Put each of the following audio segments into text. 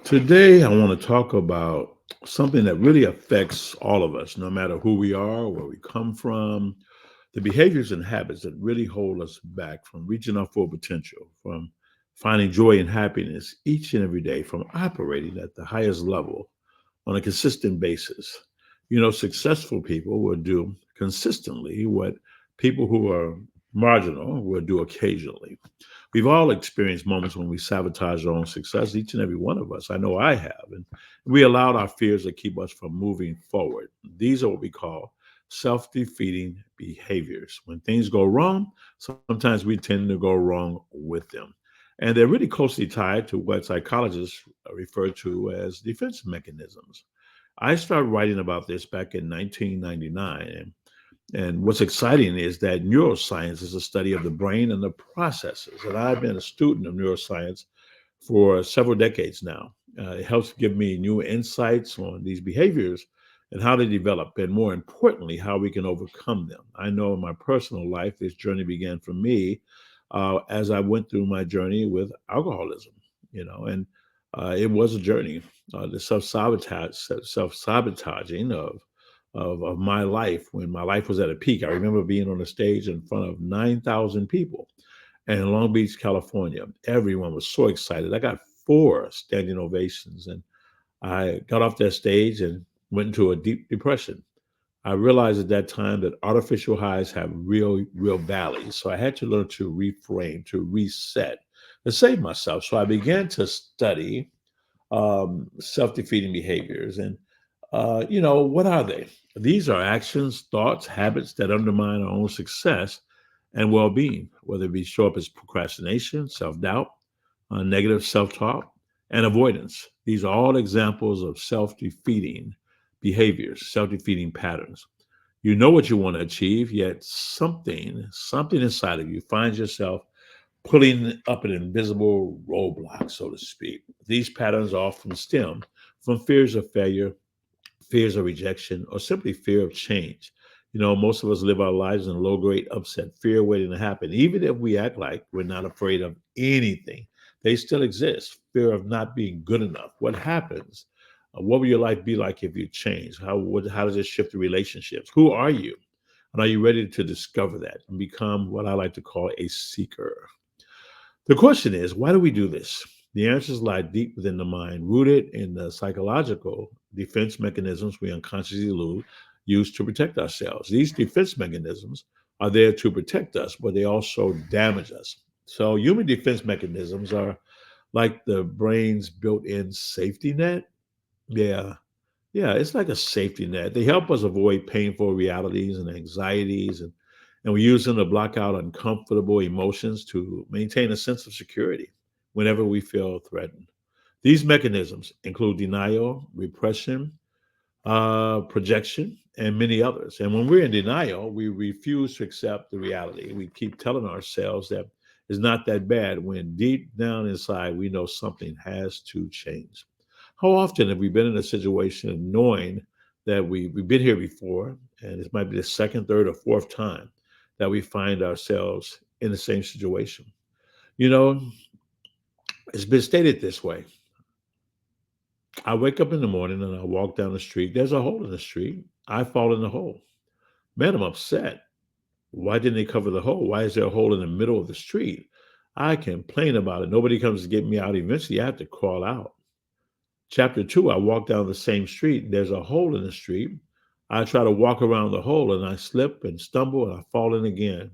Today, I want to talk about something that really affects all of us, no matter who we are, where we come from, the behaviors and habits that really hold us back from reaching our full potential, from finding joy and happiness each and every day, from operating at the highest level on a consistent basis. Successful people will do consistently what people who are marginal will do occasionally. We've all experienced moments when we sabotage our own success, each and every one of us. I know I have. And we allowed our fears to keep us from moving forward. These are what we call self defeating behaviors. When things go wrong, sometimes we tend to go wrong with them. And they're really closely tied to what psychologists refer to as defense mechanisms. I started writing about this back in 1999. And what's exciting is that neuroscience is a study of the brain and the processes. And I've been a student of neuroscience for several decades now. It helps give me new insights on these behaviors and how they develop, and more importantly, how we can overcome them. I know in my personal life, this journey began for me as I went through my journey with alcoholism, and it was a journey. The self sabotaging of my life when my life was at a peak. I remember being on a stage in front of 9,000 people in Long Beach, California. Everyone was so excited. I got four standing ovations, and I got off that stage and went into a deep depression. I realized at that time that artificial highs have real valleys. So I had to learn to reframe, to reset, to save myself. So I began to study self-defeating behaviors. And, what are they? These are actions, thoughts, habits that undermine our own success and well-being, whether it be show up as procrastination, self-doubt, negative self-talk, and avoidance. These are all examples of self-defeating behaviors, self-defeating patterns. You know what you want to achieve, yet something inside of you finds yourself pulling up an invisible roadblock, so to speak. These patterns often stem from fears of failure, fears of rejection, or simply fear of change. Most of us live our lives in low grade upset, fear waiting to happen. Even if we act like we're not afraid of anything, they still exist. Fear of not being good enough. What happens? What will your life be like if you change? How does it shift the relationships? Who are you? And are you ready to discover that and become what I like to call a seeker? The question is, why do we do this? The answers lie deep within the mind, rooted in the psychological defense mechanisms we unconsciously use to protect ourselves. These defense mechanisms are there to protect us, but they also damage us. So, human defense mechanisms are like the brain's built in safety net. Yeah, yeah, it's like a safety net. They help us avoid painful realities and anxieties, and we use them to block out uncomfortable emotions to maintain a sense of security whenever we feel threatened. These mechanisms include denial, repression, projection, and many others. And when we're in denial, we refuse to accept the reality. We keep telling ourselves that it's not that bad when deep down inside we know something has to change. How often have we been in a situation knowing that we've been here before, and this might be the second, third, or fourth time that we find ourselves in the same situation? You know, it's been stated this way. I wake up in the morning and I walk down the street. There's a hole in the street. I fall in the hole. Man, I'm upset. Why didn't they cover the hole? Why is there a hole in the middle of the street? I complain about it. Nobody comes to get me out. Eventually, I have to crawl out. Chapter two, I walk down the same street. There's a hole in the street. I try to walk around the hole and I slip and stumble and I fall in again.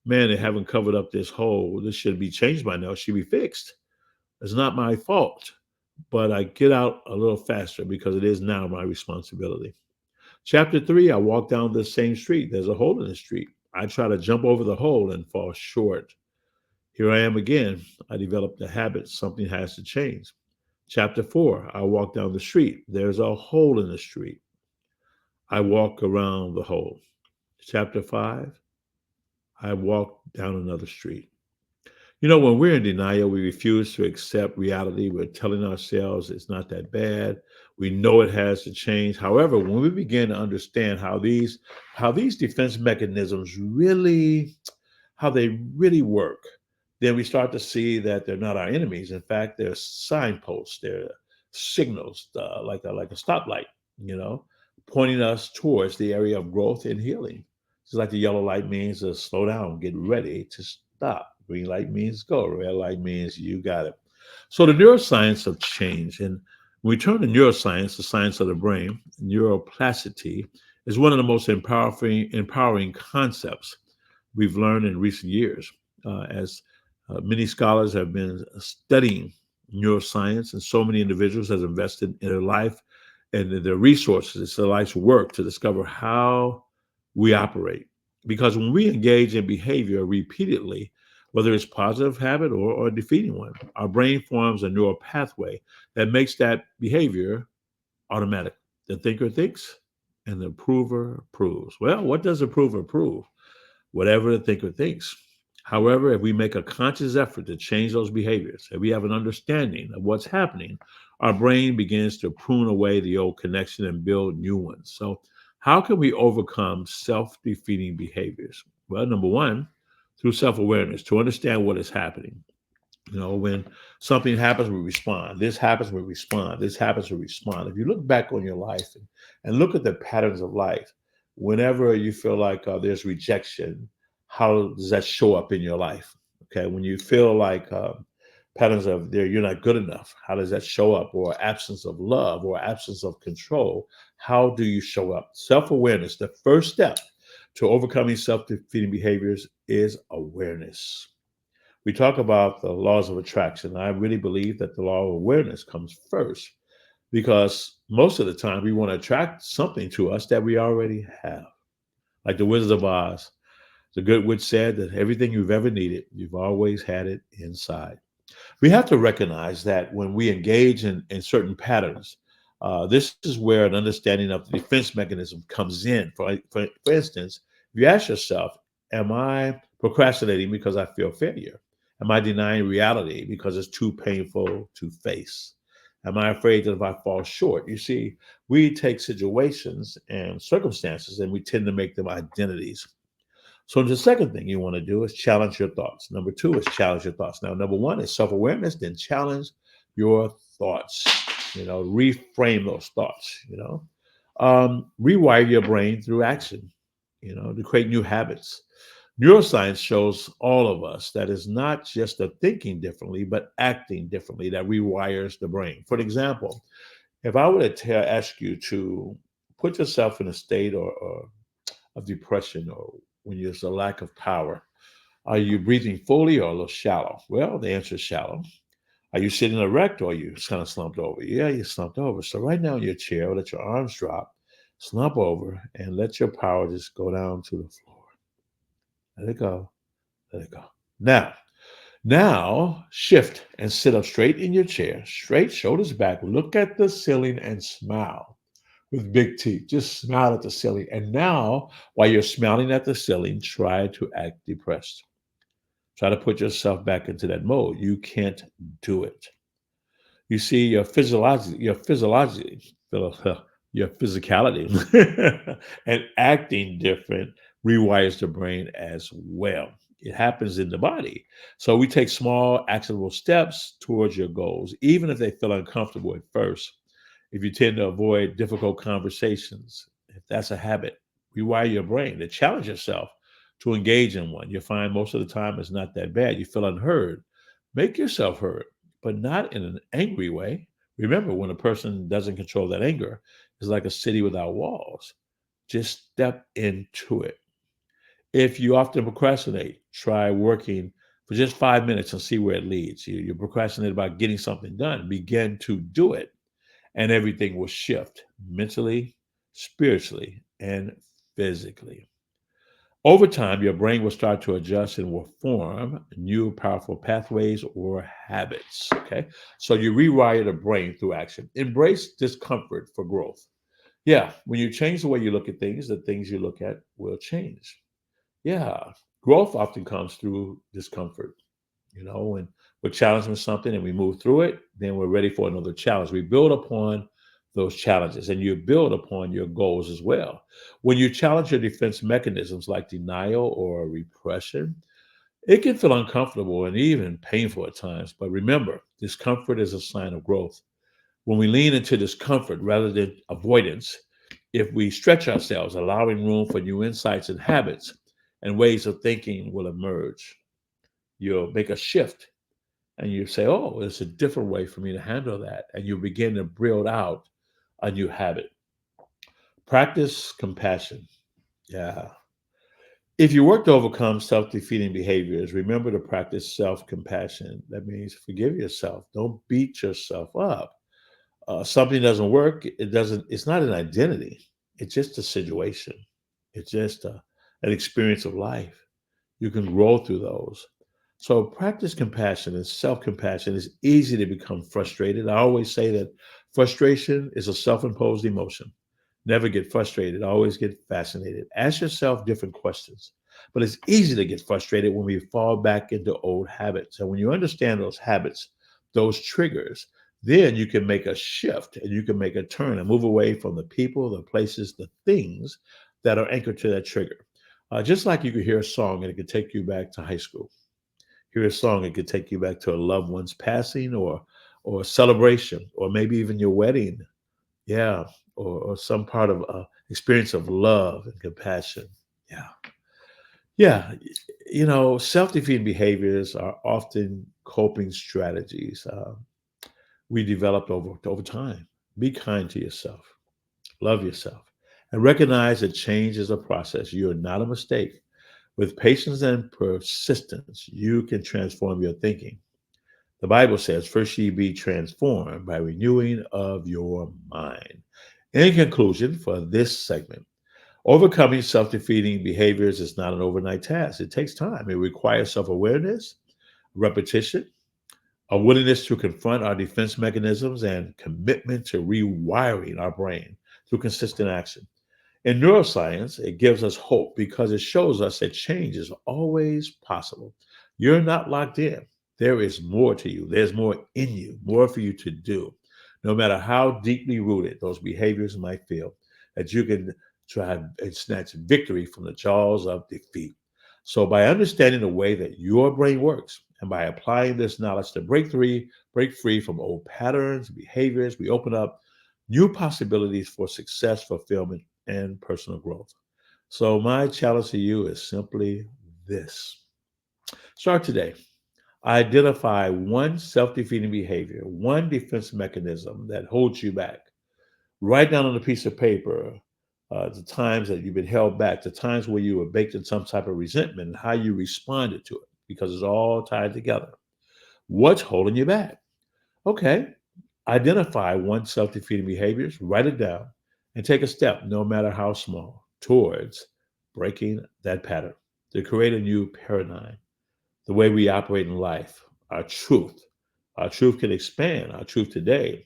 Man, they haven't covered up this hole. This should be changed by now. It should be fixed. It's not my fault, but I get out a little faster because it is now my responsibility. Chapter three, I walk down the same street. There's a hole in the street. I try to jump over the hole and fall short. Here I am again. I developed a habit. Something has to change. Chapter four, I walk down the street. There's a hole in the street. I walk around the hole. Chapter five, I walk down another street. When we're in denial, we refuse to accept reality. We're telling ourselves it's not that bad. We know it has to change. However, when we begin to understand how these defense mechanisms really how they really work, then we start to see that they're not our enemies. In fact, they're signposts, they're signals, like a stoplight, you know, pointing us towards the area of growth and healing. Just like the yellow light means to slow down, get ready to stop. Green light means go. Red light means you got it. So the neuroscience of change, and when we turn to neuroscience, the science of the brain, neuroplasticity is one of the most empowering concepts we've learned in recent years. As many scholars have been studying neuroscience, and so many individuals have invested in their life and in their resources, it's their life's work to discover how we operate. Because when we engage in behavior repeatedly, whether it's positive habit or a defeating one, our brain forms a neural pathway that makes that behavior automatic. The thinker thinks and the approver approves. Well, what does approver approve? Whatever the thinker thinks. However, if we make a conscious effort to change those behaviors, if we have an understanding of what's happening, our brain begins to prune away the old connection and build new ones. So, how can we overcome self defeating behaviors? Well, number one, through self awareness, to understand what is happening. You know, when something happens, we respond. This happens, we respond. This happens, we respond. If you look back on your life and look at the patterns of life, whenever you feel like there's rejection, how does that show up in your life? Okay, when you feel like patterns of there, you're not good enough, how does that show up? Or absence of love or absence of control, how do you show up? Self awareness, the first step to overcoming self defeating behaviors is awareness. We talk about the laws of attraction. I really believe that the law of awareness comes first because most of the time we want to attract something to us that we already have. Like the Wizard of Oz, the good witch said that everything you've ever needed, you've always had it inside. We have to recognize that when we engage in certain patterns, this is where an understanding of the defense mechanism comes in. For instance, if you ask yourself, am I procrastinating because I fear failure? Am I denying reality because it's too painful to face? Am I afraid that if I fall short? You see, we take situations and circumstances and we tend to make them identities. So the second thing you want to do is challenge your thoughts. Number two is challenge your thoughts. Now, number one is self-awareness, then challenge your thoughts. You know, reframe those thoughts, rewire your brain through action, to create new habits. Neuroscience shows all of us that it's not just the thinking differently, but acting differently that rewires the brain. For example, if I were to ask you to put yourself in a state or of depression or when there's a lack of power, are you breathing fully or a little shallow? Well, the answer is shallow. Are you sitting erect or are you kind of slumped over? Yeah, you're slumped over. So right now in your chair, let your arms drop, slump over, and let your power just go down to the floor. Let it go. Let it go. Now shift and sit up straight in your chair, straight shoulders back. Look at the ceiling and smile with big teeth. Just smile at the ceiling. And now, while you're smiling at the ceiling, try to act depressed. Try to put yourself back into that mode. You can't do it. You see, your physicality and acting different rewires the brain as well. It happens in the body. So we take small, actionable steps towards your goals, even if they feel uncomfortable at first. If you tend to avoid difficult conversations, if that's a habit, rewire your brain to challenge yourself to engage in one. You find most of the time it's not that bad. You feel unheard. Make yourself heard, but not in an angry way. Remember, when a person doesn't control that anger, it's like a city without walls. Just step into it. If you often procrastinate, try working for just 5 minutes and see where it leads. You procrastinate about getting something done, begin to do it, and everything will shift mentally, spiritually, and physically. Over time, your brain will start to adjust and will form new powerful pathways or habits. Okay. So you rewire the brain through action. Embrace discomfort for growth. Yeah. When you change the way you look at things, the things you look at will change. Yeah. Growth often comes through discomfort. When we're challenged with something and we move through it, then we're ready for another challenge. We build upon those challenges and you build upon your goals as well. When you challenge your defense mechanisms like denial or repression, It can feel uncomfortable and even painful at times, but remember, discomfort is a sign of growth. When we lean into discomfort rather than avoidance, if we stretch ourselves, allowing room for new insights and habits and ways of thinking will emerge. You'll make a shift and you say, oh, there's a different way for me to handle that. And you begin to build out a new habit. Practice compassion. Yeah. If you work to overcome self defeating behaviors, remember to practice self compassion. That means forgive yourself. Don't beat yourself up. Something doesn't work, it's not an identity. It's just a situation. It's just an experience of life. You can grow through those. So practice compassion and self-compassion. It's easy to become frustrated. I always say that frustration is a self-imposed emotion. Never get frustrated. Always get fascinated. Ask yourself different questions. But it's easy to get frustrated when we fall back into old habits. And when you understand those habits, those triggers, then you can make a shift and you can make a turn and move away from the people, the places, the things that are anchored to that trigger. Just like you could hear a song and it could take you back to high school. Hear a song, it could take you back to a loved one's passing or a celebration, or maybe even your wedding. Yeah, or some part of experience of love and compassion. Yeah, yeah. Self-defeating behaviors are often coping strategies we developed over time. Be kind to yourself, love yourself, and recognize that change is a process. You are not a mistake. With patience and persistence, you can transform your thinking. The Bible says, first ye be transformed by renewing of your mind. In conclusion, for this segment, overcoming self defeating behaviors is not an overnight task. It takes time. It requires self awareness, repetition, a willingness to confront our defense mechanisms, and commitment to rewiring our brain through consistent action. In neuroscience, it gives us hope because it shows us that change is always possible. You're not locked in. There is more to you. There's more in you, more for you to do. No matter how deeply rooted those behaviors might feel, that you can try and snatch victory from the jaws of defeat. So, by understanding the way that your brain works and by applying this knowledge to break free from old patterns, behaviors, we open up new possibilities for success, fulfillment, and personal growth. So, my challenge to you is simply this: start today. Identify one self defeating behavior, one defense mechanism that holds you back. Write down on a piece of paper the times that you've been held back, the times where you were baked in some type of resentment, and how you responded to it, because it's all tied together. What's holding you back? Okay, identify one self defeating behaviors, write it down, and take a step, no matter how small, towards breaking that pattern to create a new paradigm, the way we operate in life, our truth. Our truth can expand. Our truth today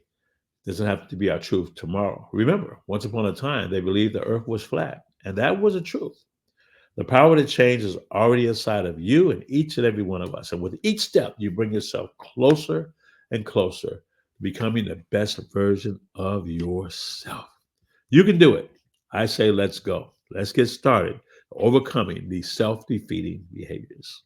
doesn't have to be our truth tomorrow. Remember, once upon a time, they believed the earth was flat, and that was a truth. The power to change is already inside of you and each and every one of us. And with each step, you bring yourself closer and closer to becoming the best version of yourself. You can do it. I say, let's go. Let's get started overcoming these self defeating behaviors.